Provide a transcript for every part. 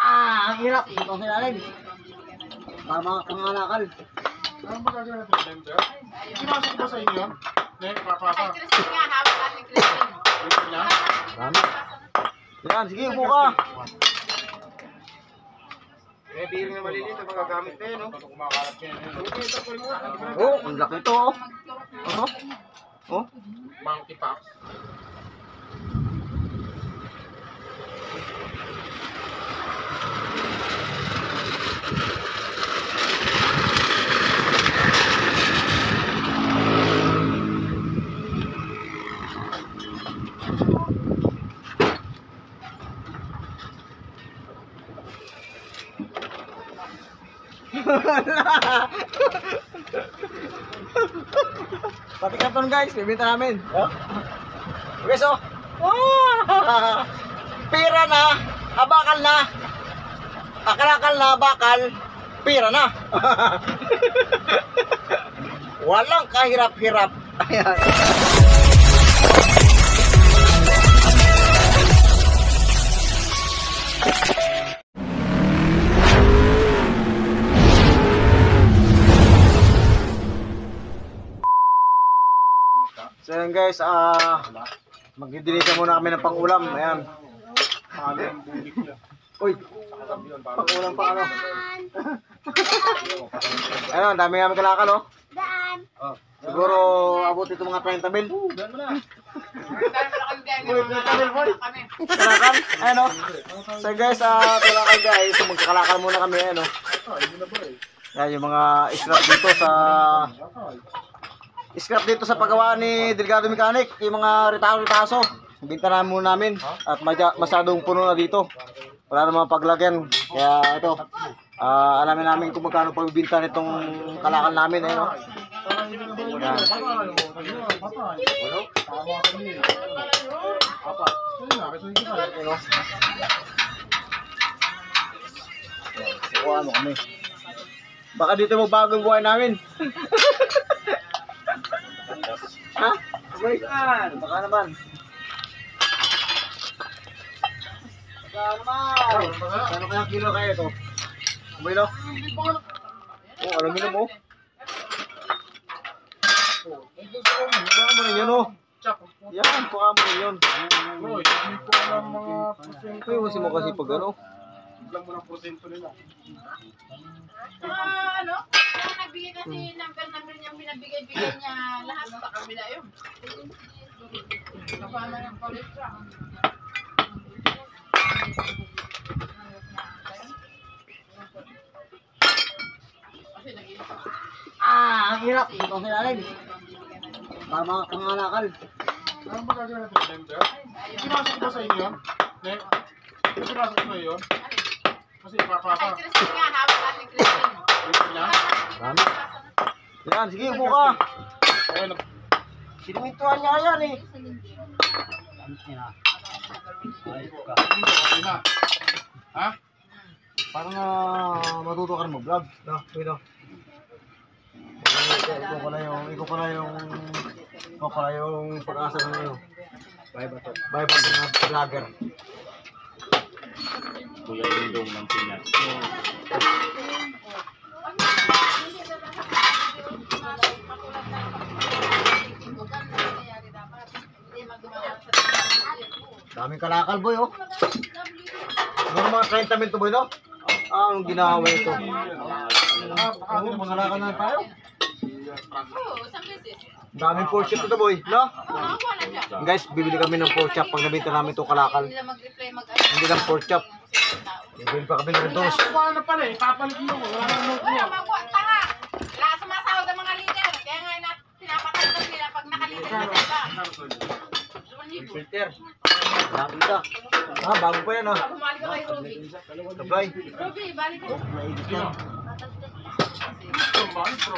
Ang hirap. Ito ang hilalim. Para mga kangalakal. Ano ba gagawin natin, blender? Pinasok ba sa inyo yun? Papasa. Christine nga, hawak natin Christine. Christine lang? Dami. Yan, sige, upo ka. Eh, beer na maliliit ang magagamit na yun, no? Kumakalat ka yun. Oh, ang laki ito, oh. Ano? Oh. Monkey Pox. Pati karton guys, bibenta namin. Oh. Guys, oh. Pira na, abakal na. Akalakal na, bakal. Pira na. Walang kahirap-hirap. Ayan. So yun guys, mag-dinita muna kami ng pang-ulam. Ayan. Uy, pang-ulam pa ano. Ayun, dami namin kalakal, oh. Siguro abot ito mga 30 mil. Kalakal, ayun, oh. So guys, kalakal guys, so magkakalakal muna kami, ayun, oh. Yan yung mga scrap dito sa paggawa ni Delgado Mechanic, yung mga retaso. Binta na muna namin at masyadong puno na dito. Wala namang paglagyan. Kaya ito, alamin namin kung magkano pagbibinta nitong kalakal namin. Ayun, no? Yan. Kuha mo kami. Baka dito magbago ang buhay namin. Ha? Baka naman. Kano kaya kilo kayo ito? Kumilo? Oh, alam mo mo. Kuha mo rin yun, oh. Yan, kuha mo rin yun. Bro, hindi ko alam mga porsyento. Iwasin mo kasi pag ano. Lang mo ng porsyento nila. Ano? Kung nagbigay kasi number niya, pinabigay-bigay niya lahat sa kabila yun. Kapama ng palitra. Ang hirap. Ito ang hilalim. Para mga kangalakal. Ano ba gagawin natin, blender? Pinasok ba sa inyo yun? Pinasok ba yun? Kasi papasa. Christine nga, hawak natin Christine. Christine lang? Dami. Yan, sige, upo ka. Sinumintuhan niya yan, eh. Ha? Parang matuto ka rin mag-vlog. No, ito. Ikaw pala yung pag-asa ng ano. Bye ba ng vlogger. Kuya Indong ng Pinas. Daming kalakal, boy, oh. Siguro mga 30 mil to, boy, no? Anong ginawa ito? Mga kalakal na tayo. Oo, isang beses. Daming pork chop ito, boy, no? Oo, nakakuha na siya. Guys, bibili kami ng pork chop pag nabinta namin itong kalakal. Hindi na mag-reply Hindi lang pork chop. Bibili pa kami ng dos. Kuha na pala eh. Papaligin mo. Wala na nung Wala, kuha. magkuha. Tanga. Wala sumasahod ang mga leader. Kaya nga pinapatay ko sila pag nakalider na sa iba. Filter. Nakita. Bago pa yan, ah. Bumalik ka kay Ruby. Supply. Ruby, balik ko. Maigit yan. Bakit bro?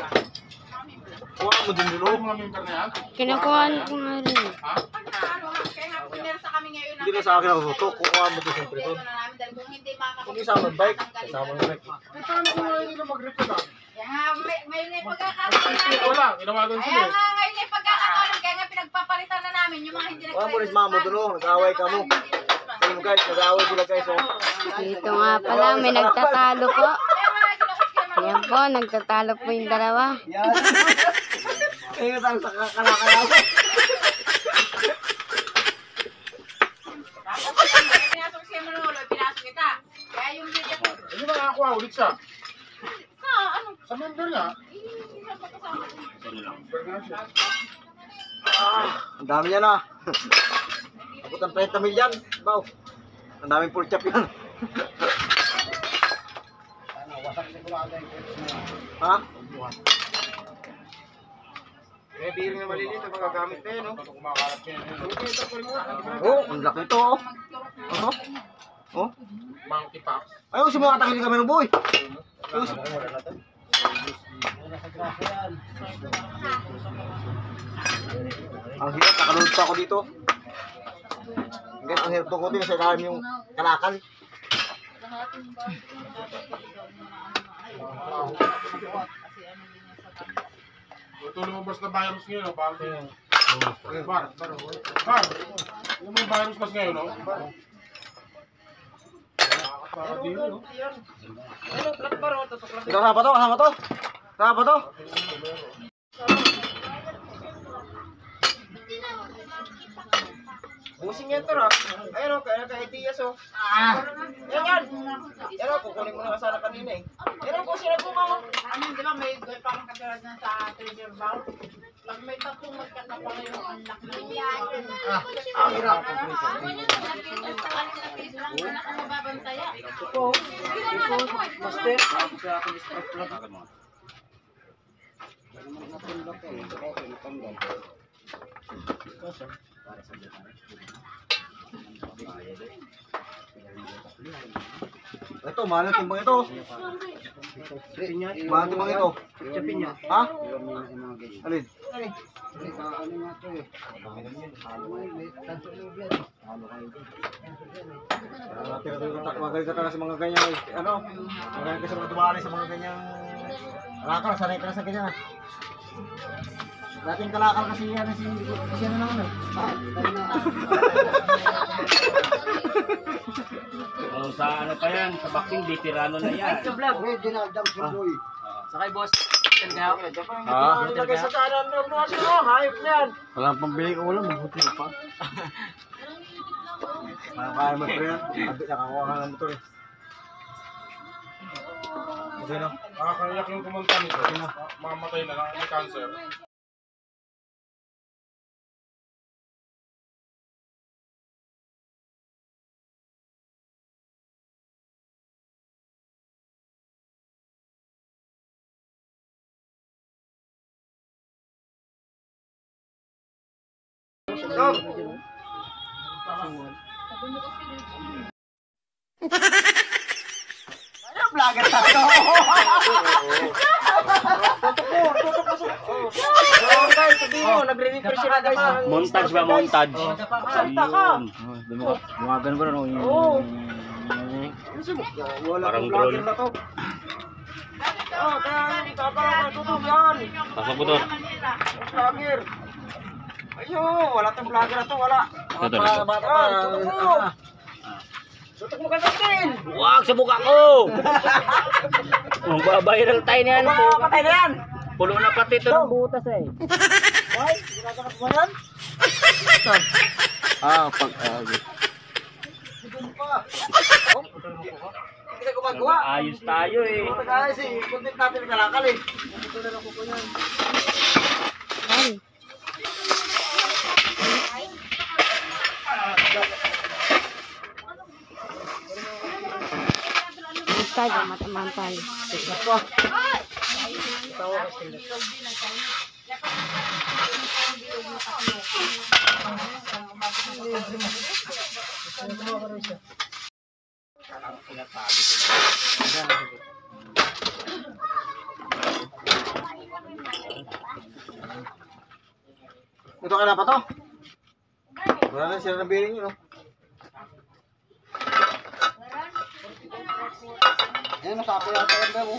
Kuha mo din dulo. Ano mga member na yan? Kinukuhaan ko nga rin. Ha? Pag na ano, kaya nga pinersa kami ngayon. Hindi na sa akin ako tutok. Kukuha mo din siyempre to. Dahil kung hindi makakapag- Kung isama ng bike, isama ng bike. Eh, paano kung hindi na mag-reply ka? Kaya nga, ngayon na yung pagkakataon namin. Wala, ginawagan Kaya sila. nga, ngayon na yung pagkakataon. Kaya nga, pinagpapalitan na namin yung mga hindi Wala mo rin mama doon, oh. Nag-away ka mo. Ayun guys, nag-away sila guys, oh. Dito nga pala, may nagtatalo po. Kaya wala ginukos kayo mga Ayan po, nagtatalo po yung dalawa. Yan. Ayun, ang kalakalaw. pinasok siya Manolo, pinasok kita. Kaya yung video ko, Hindi ba nakakuha ulit siya? ano? Sa member niya? Isa pa kasama ko. Member nga siya. Ang dami niya na. Abot ang 30 milyan. Baw. Ang daming full chop yan. Ha? Eh, beer na maliliit ang magagamit na yun, no? Ito kumakalat niya yun. Oh, ang laki ito, oh. Ano? Oh. Monkey Pox. Ayaw, si mga takili kami ng boy. Ang hirap, nakalunod pa ako dito. Guys, ang hirap tukutin sa ilalim yung kalakal. Ito lumabas na virus ngayon, oh. Bakit yun? Bar. Yung may virus kasi ngayon, no? Nakakadili, no? Ito, kasama to, kasama to. Kasama to. Busing yan, Tor, ha? Ayun, o, kaya ka-ideas, o. Yan. Yan, o, kukunin mo na sana kanina, eh. Yan, o, busing na po, mama. Ano, di ba may parang katulad na sa treasure bowl? Pag may tatlong magkatapat yung anak mo. Ang hirap. Ito, mahal ang timbang ito. Mahal ang timbang ito. Ha? Alin? Magaling ka talaga sa mga ganyan. Ano? Magaling ka sa mga dumali sa mga ganyang kalakal. Sanay ka na sa ganyan. Dating kalakal kasi yan. Kasi ano naman eh. O sa ano pa yan, sa boxing, veterano na yan. Sakay, boss. Ah? Ilagay sa kanan ng natin, o. Hayop na yan. Walang pambili ko ulam. Mabuti pa. Kaya mo pre yan. Nakakuha ka ng motor eh. Okay na. Nakakaiyak yung kumanta nito. Mamatay na lang, may cancer. Ano vlogger tayo? Oh, guys, sabihin mo, nagre-refresh sila, guys. Montage ba, montage? Salta ka. Bumagan ko na no. Oo. Wala Parang akong vlogger drone. na to. Oh, kaya tatang tutog yan. Pasok ko to. Vlogger. Ayun, wala tong vlogger na to, wala. Ito, Bata ito. bata Ah, pa. tutok. Tutok mo ka natin. Wag sa buka ko! Magbabiral tayo niyan. Patay na yan. Pulo na pati ito ng butas eh. Ay, ginagakat mo yan? Pag... Hindi ka gumagawa. Ayos tayo eh. Guys, content natin ng kalakal eh. Ay, tayo, matamaan tayo. Ito kaya pa to? Wala na sila ng bearing yun, no? Ayan, nasapo yata yan, Bebo.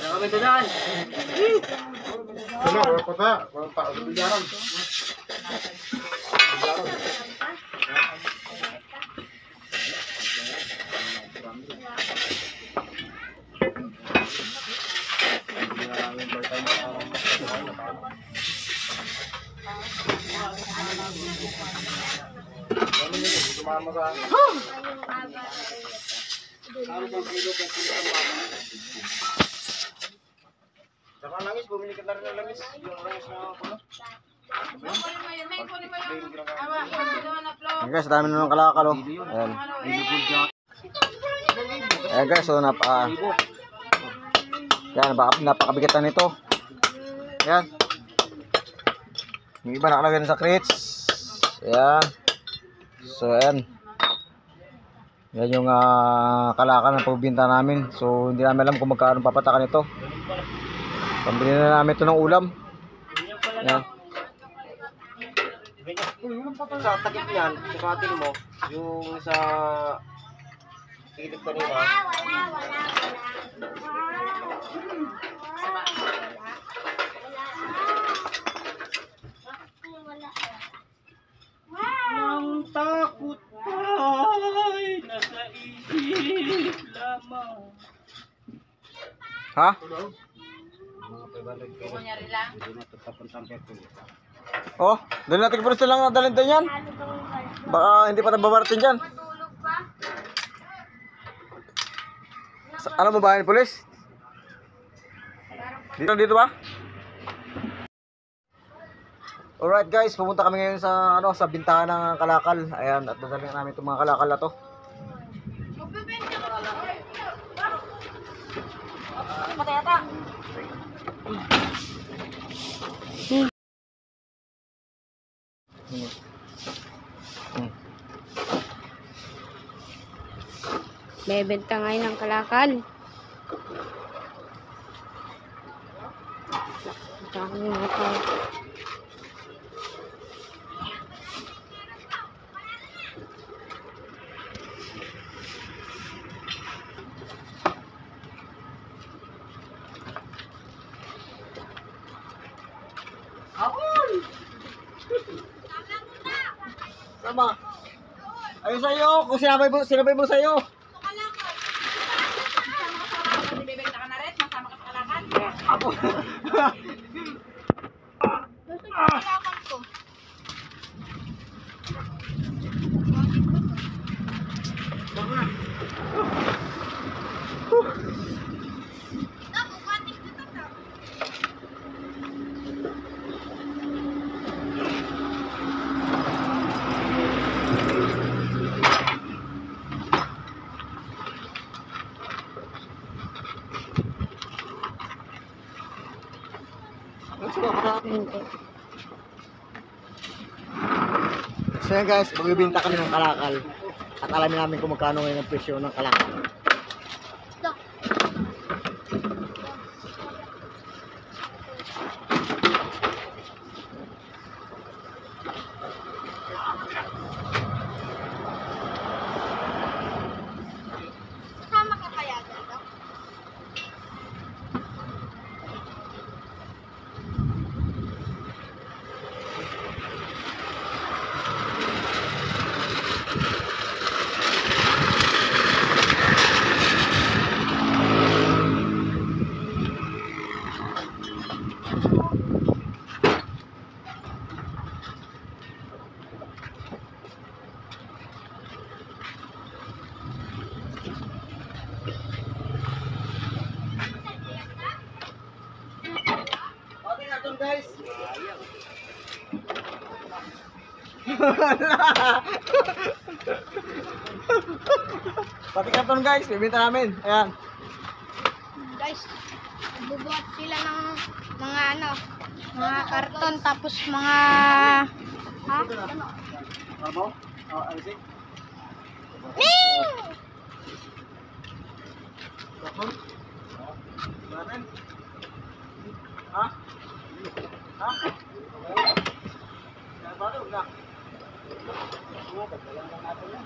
Kami ito dyan. Ano, wala pa tayo. Wala pa. Bigaran. Sumama sa akin. Saka langis, bumili ka na rin ng langis. Yung langis na puno. Ayan guys, dami na ng kalakal oh. Ayan. Ayan guys, so yan, napakabigat na nito. Ayan. Yung iba nakalagay na sa crates. Ayan. So ayan. Yan yung kalakal na pagbinta namin. So hindi namin alam kung magkano papatakan ito. Pambili na namin ito ng ulam. Ayan. Sa takip yan, sukatin mo, yung sa kilip kanina. Ang takot ay nasa isip lamang. Ha? Kunyari lang. Oh, dali natin pulis lang nadalhin tayo yan. Baka hindi pa nababarating dyan. Ano ba bahay pulis? Dito ba? Alright guys, pumunta kami ngayon sa sa bintahan ng kalakal. Ayan, at dadalhin namin itong mga kalakal na to. Bebenta ngayon ng kalakal. Ako yung hotel. Sama. Ayun sa'yo, kung sinabay mo sa'yo. Bibenta ka na rin, masama ka sa kalakan. So yan guys, magbibinta kami ng kalakal. At alamin namin kung magkano ngayon ang presyo ng kalakal. Sama ka kaya dito? Okay na doon guys. Pati karton guys, bibinta namin. Ayan. Guys, bubuhat sila ng mga mga karton tapos mga Babaw? Alisik? Karton? Natin? Ha? Ha? Kaya ba rin na? Pagdalang lang natin yan.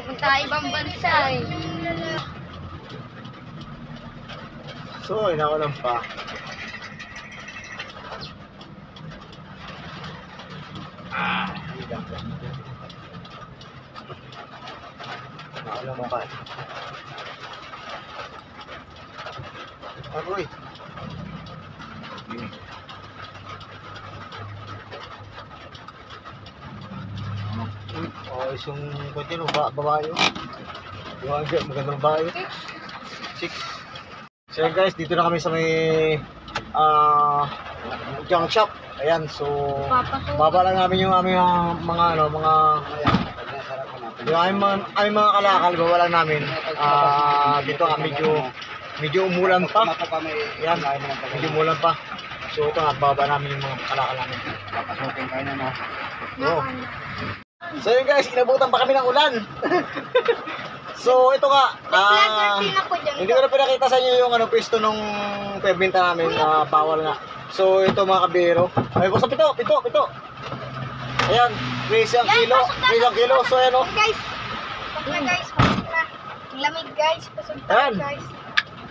pupunta ibang bansa eh. So, inakalan pa. Inakalan mo pa. Aroy. Oh, isang konti no, babae yun. Yung magandang babae yun. 6. So yun guys, dito na kami sa may junk shop. Ayan, so baba lang namin yung aming mga yung aming mga kalakal, baba lang namin. Dito medyo umulan pa. Ayan, medyo umulan pa. So ito nga, baba namin yung mga kalakal namin. Papasukin kayo na, no? Oo. So yun guys, inabutan pa kami ng ulan. So ito nga, hindi ko na pinakita sa inyo yung pwesto nung pebenta namin, bawal nga. So ito mga kabiro, ay basta pito. Ayan, 13 ang kilo, so ayan o. Guys, pasok na guys, pasok na. Ang lamig guys, pasok na Ayan. guys.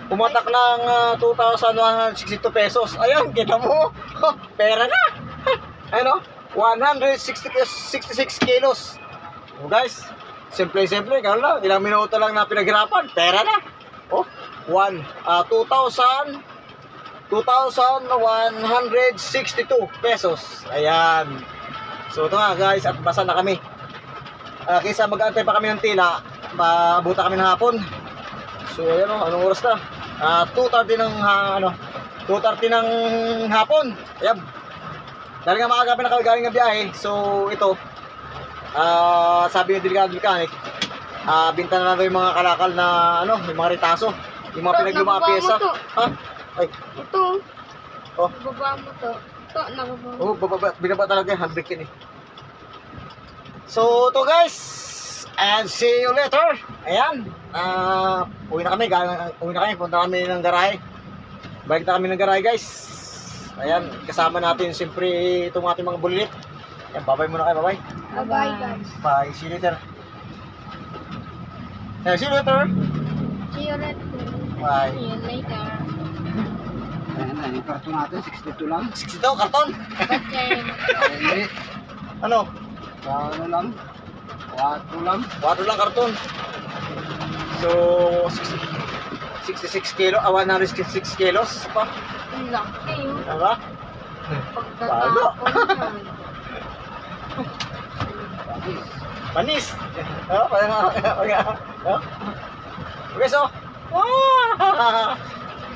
Pumatak ng 2,162 pesos. Ayan, kita mo, pera na. Ayan o, 166 kilos. So guys, simple, gano'n lang. Ilang minuto lang na pinaghirapan, pera na. Oh, 2,162 pesos. Ayan. So ito nga guys, at basa na kami. Kaysa mag-antay pa kami ng tila, maabuta kami ng hapon. So ayan o, anong oras na? 2:30 ng 2:30 ng hapon. Ayan. Dahil nga maaga pa na galing ng biyahe, so ito, sabi ng delikado mechanic, binta na lang yung mga kalakal na yung mga ritaso, yung mga pinaglumang pyesa. Ha? Ay. Ito. Oh. Baba mo to. Ito, nababa mo. Oh, binaba talaga yung handbrake yun eh. So ito guys, and see you later. Ayan. Uwi na kami, punta kami ng garahe. Balik na kami ng garahe guys. Ayan, kasama natin siyempre itong ating mga bulilit. Ayan, bye-bye muna kayo, bye-bye. Bye-bye guys. Bye, see you later. See you later. See you later. Bye. See you later. Ayan na, yung karton natin, 62 lang. 62, karton. Ba't kayo? Hindi. Ano? Ano lang? 4 lang. 4 lang karton. So, 66 kilo, 166 kilos pa. Ang laki yun. Diba? Pagkatapon. Panis. Okay, so.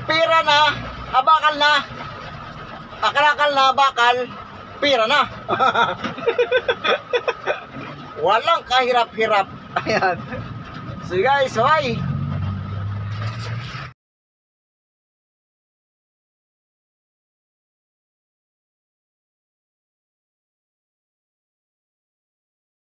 Pira na. Bakal na. Kalakal na, bakal. Pira na. Walang kahirap-hirap. Ayan. So guys, bye.